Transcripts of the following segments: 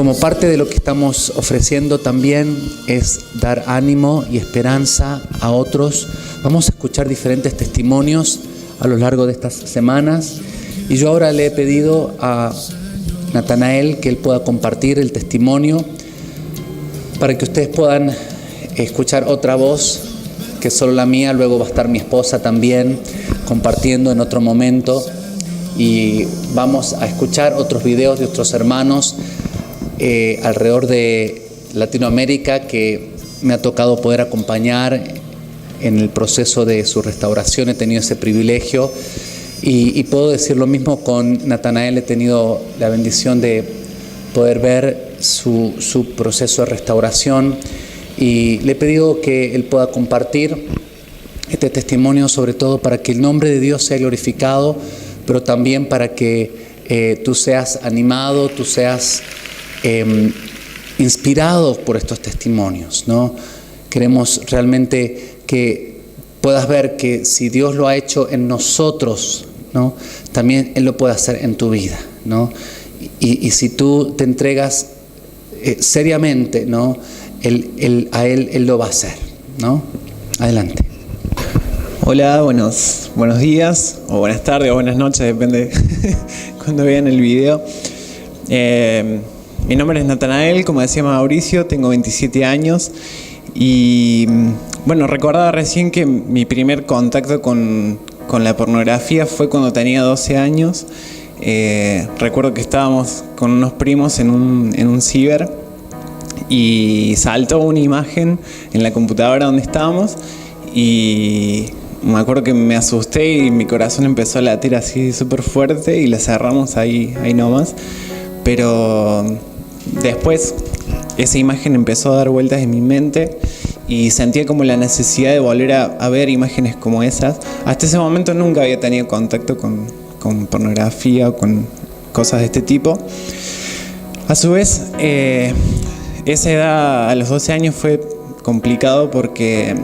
como parte de lo que estamos ofreciendo también es dar ánimo y esperanza a otros. Vamos a escuchar diferentes testimonios a lo largo de estas semanas. Y yo ahora le he pedido a Natanael que él pueda compartir el testimonio para que ustedes puedan escuchar otra voz que es solo la mía. Luego va a estar mi esposa también compartiendo en otro momento. Y vamos a escuchar otros videos de otros hermanos alrededor de Latinoamérica que me ha tocado poder acompañar en el proceso de su restauración. He tenido ese privilegio y puedo decir lo mismo con Natanael. He tenido la bendición de poder ver su proceso de restauración y le he pedido que él pueda compartir este testimonio, sobre todo para que el nombre de Dios sea glorificado, pero también para que tú seas animado, tú seas inspirado por estos testimonios, ¿no? Queremos realmente que puedas ver que si Dios lo ha hecho en nosotros, ¿no?, también Él lo puede hacer en tu vida, ¿no? Y si tú te entregas seriamente, ¿no?, Él lo va a hacer, ¿no? Adelante. Hola, buenos días, o buenas tardes, o buenas noches, depende cuando vean el video. Mi nombre es Natanael, como decía Mauricio, tengo 27 años y bueno, recordaba recién que mi primer contacto con la pornografía fue cuando tenía 12 años. Recuerdo que estábamos con unos primos en un ciber y saltó una imagen en la computadora donde estábamos y me acuerdo que me asusté y mi corazón empezó a latir así súper fuerte y la cerramos ahí nomás. Pero después esa imagen empezó a dar vueltas en mi mente y sentía como la necesidad de volver a ver imágenes como esas. Hasta ese momento nunca había tenido contacto con pornografía o con cosas de este tipo. A su vez, esa edad a los 12 años fue complicado porque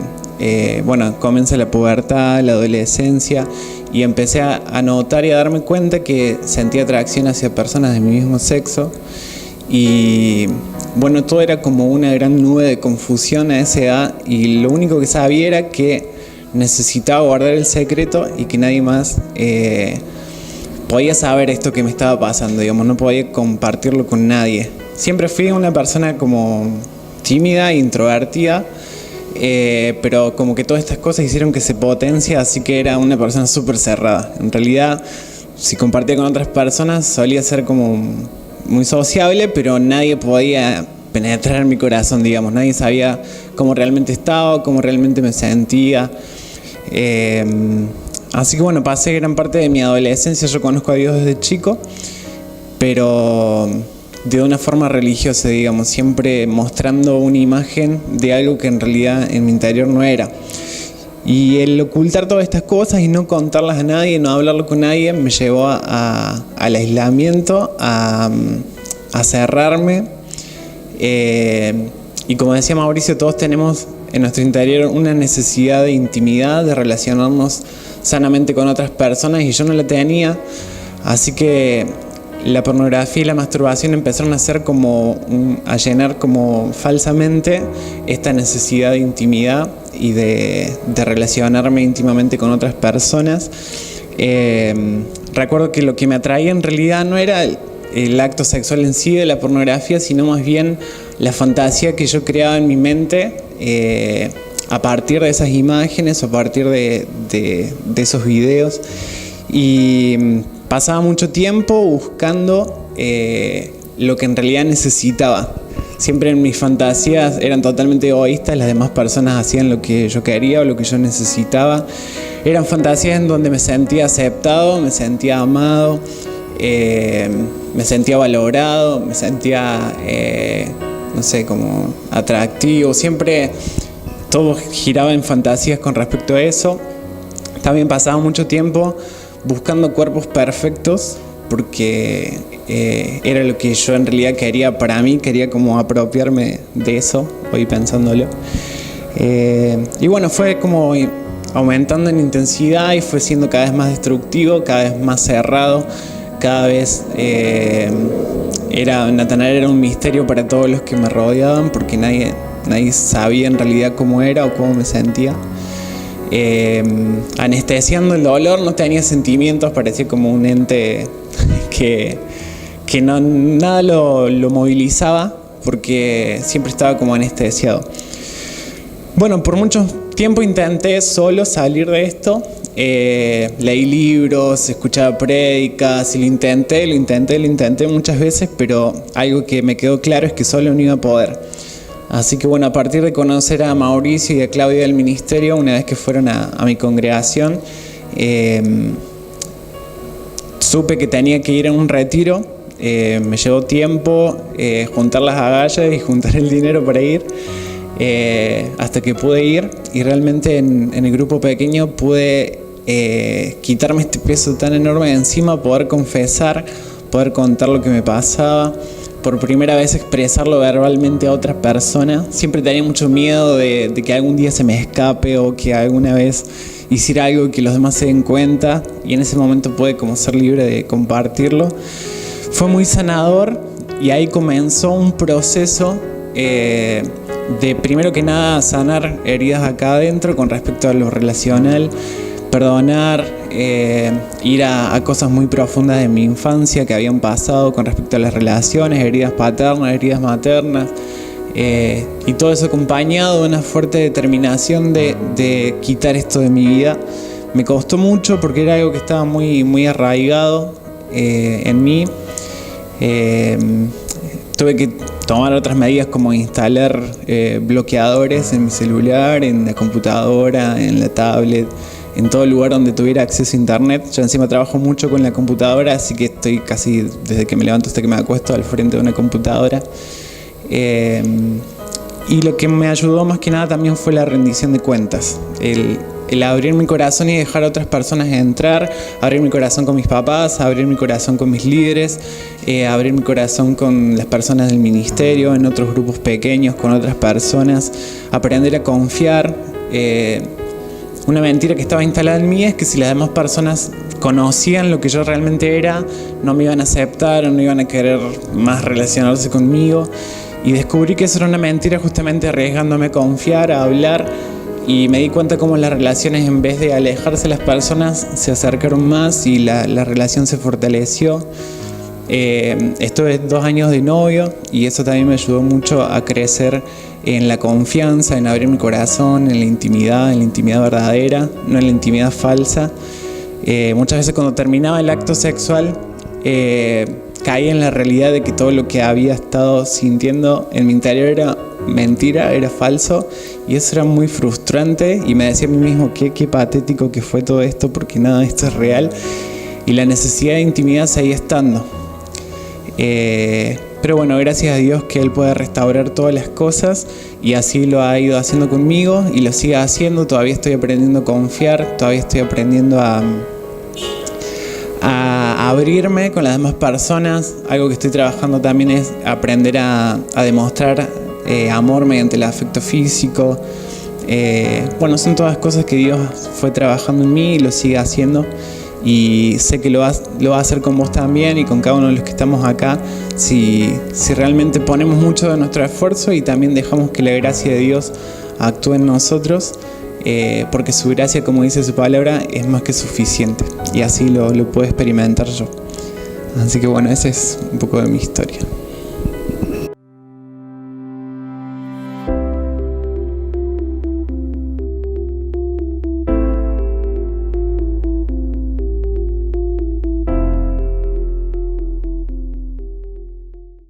comienza la pubertad, la adolescencia, y empecé a notar y a darme cuenta que sentía atracción hacia personas de mi mismo sexo. Y bueno, todo era como una gran nube de confusión a esa edad, y lo único que sabía era que necesitaba guardar el secreto y que nadie más podía saber esto que me estaba pasando, digamos, no podía compartirlo con nadie. Siempre fui una persona como tímida, introvertida, pero como que todas estas cosas hicieron que se potencie, así que era una persona súper cerrada. En realidad, si compartía con otras personas, solía ser como muy sociable, pero nadie podía penetrar en mi corazón, digamos. Nadie sabía cómo realmente estaba, cómo realmente me sentía. Así que bueno, pasé gran parte de mi adolescencia. Yo conozco a Dios desde chico, pero de una forma religiosa, digamos, siempre mostrando una imagen de algo que en realidad en mi interior no era. Y el ocultar todas estas cosas y no contarlas a nadie, no hablarlo con nadie, me llevó al aislamiento, a cerrarme. Y como decía Mauricio, todos tenemos en nuestro interior una necesidad de intimidad, de relacionarnos sanamente con otras personas, y yo no la tenía. Así que la pornografía y la masturbación empezaron a ser a llenar como falsamente esta necesidad de intimidad y de relacionarme íntimamente con otras personas. Recuerdo que lo que me atraía en realidad no era el acto sexual en sí de la pornografía, sino más bien la fantasía que yo creaba en mi mente a partir de esas imágenes, a partir de esos videos. Y pasaba mucho tiempo buscando lo que en realidad necesitaba. Siempre en mis fantasías eran totalmente egoístas, las demás personas hacían lo que yo quería o lo que yo necesitaba. Eran fantasías en donde me sentía aceptado, me sentía amado, me sentía valorado, me sentía, como atractivo. Siempre todo giraba en fantasías con respecto a eso. También pasaba mucho tiempo buscando cuerpos perfectos, porque era lo que yo en realidad quería para mí, quería como apropiarme de eso, hoy pensándolo. Y bueno, fue como aumentando en intensidad y fue siendo cada vez más destructivo, cada vez más cerrado, cada vez Natanael era un misterio para todos los que me rodeaban, porque nadie sabía en realidad cómo era o cómo me sentía. Anestesiando el dolor, no tenía sentimientos, parecía como un ente que nada lo movilizaba, porque siempre estaba como anestesiado. Bueno, por mucho tiempo intenté solo salir de esto. Leí libros, escuchaba prédicas, y lo intenté muchas veces, pero algo que me quedó claro es que solo no iba a poder. Así que bueno, a partir de conocer a Mauricio y a Claudia del ministerio, una vez que fueron a mi congregación, supe que tenía que ir a un retiro. Me llevó tiempo juntar las agallas y juntar el dinero para ir, hasta que pude ir, y realmente en el grupo pequeño pude quitarme este peso tan enorme de encima, poder confesar, poder contar lo que me pasaba, por primera vez expresarlo verbalmente a otra persona. Siempre tenía mucho miedo de que algún día se me escape, o que alguna vez hiciera algo que los demás se den cuenta, y en ese momento pude como ser libre de compartirlo. Fue muy sanador, y ahí comenzó un proceso de, primero que nada, sanar heridas acá adentro con respecto a lo relacional, perdonar, ir a cosas muy profundas de mi infancia que habían pasado con respecto a las relaciones, heridas paternas, heridas maternas, y todo eso acompañado de una fuerte determinación de quitar esto de mi vida. Me costó mucho porque era algo que estaba muy, muy arraigado en mí. Tuve que tomar otras medidas, como instalar bloqueadores en mi celular, en la computadora, en la tablet, en todo lugar donde tuviera acceso a internet. Yo encima trabajo mucho con la computadora, así que estoy casi desde que me levanto hasta que me acuesto al frente de una computadora. Y lo que me ayudó más que nada también fue la rendición de cuentas, el abrir mi corazón y dejar a otras personas entrar, abrir mi corazón con mis papás, abrir mi corazón con mis líderes, abrir mi corazón con las personas del ministerio, en otros grupos pequeños, con otras personas, aprender a confiar. Una mentira que estaba instalada en mí es que si las demás personas conocían lo que yo realmente era, no me iban a aceptar, no iban a querer más relacionarse conmigo. Y descubrí que eso era una mentira, justamente arriesgándome a confiar, a hablar. Y me di cuenta cómo las relaciones, en vez de alejarse las personas, se acercaron más y la relación se fortaleció. Estuve 2 años de novio, y eso también me ayudó mucho a crecer en la confianza, en abrir mi corazón, en la intimidad verdadera, no en la intimidad falsa. Muchas veces cuando terminaba el acto sexual, caí en la realidad de que todo lo que había estado sintiendo en mi interior era mentira, era falso, y eso era muy frustrante, y me decía a mí mismo qué patético que fue todo esto, porque nada de esto es real, y la necesidad de intimidad seguía estando. Pero bueno, gracias a Dios que Él puede restaurar todas las cosas, y así lo ha ido haciendo conmigo y lo sigue haciendo. Todavía estoy aprendiendo a confiar, todavía estoy aprendiendo a abrirme con las demás personas. Algo que estoy trabajando también es aprender a demostrar amor mediante el afecto físico. Bueno, son todas cosas que Dios fue trabajando en mí y lo sigue haciendo. Y sé que lo va a hacer con vos también y con cada uno de los que estamos acá, si realmente ponemos mucho de nuestro esfuerzo y también dejamos que la gracia de Dios actúe en nosotros, porque su gracia, como dice su palabra, es más que suficiente, y así lo puedo experimentar yo. Así que bueno, esa es un poco de mi historia.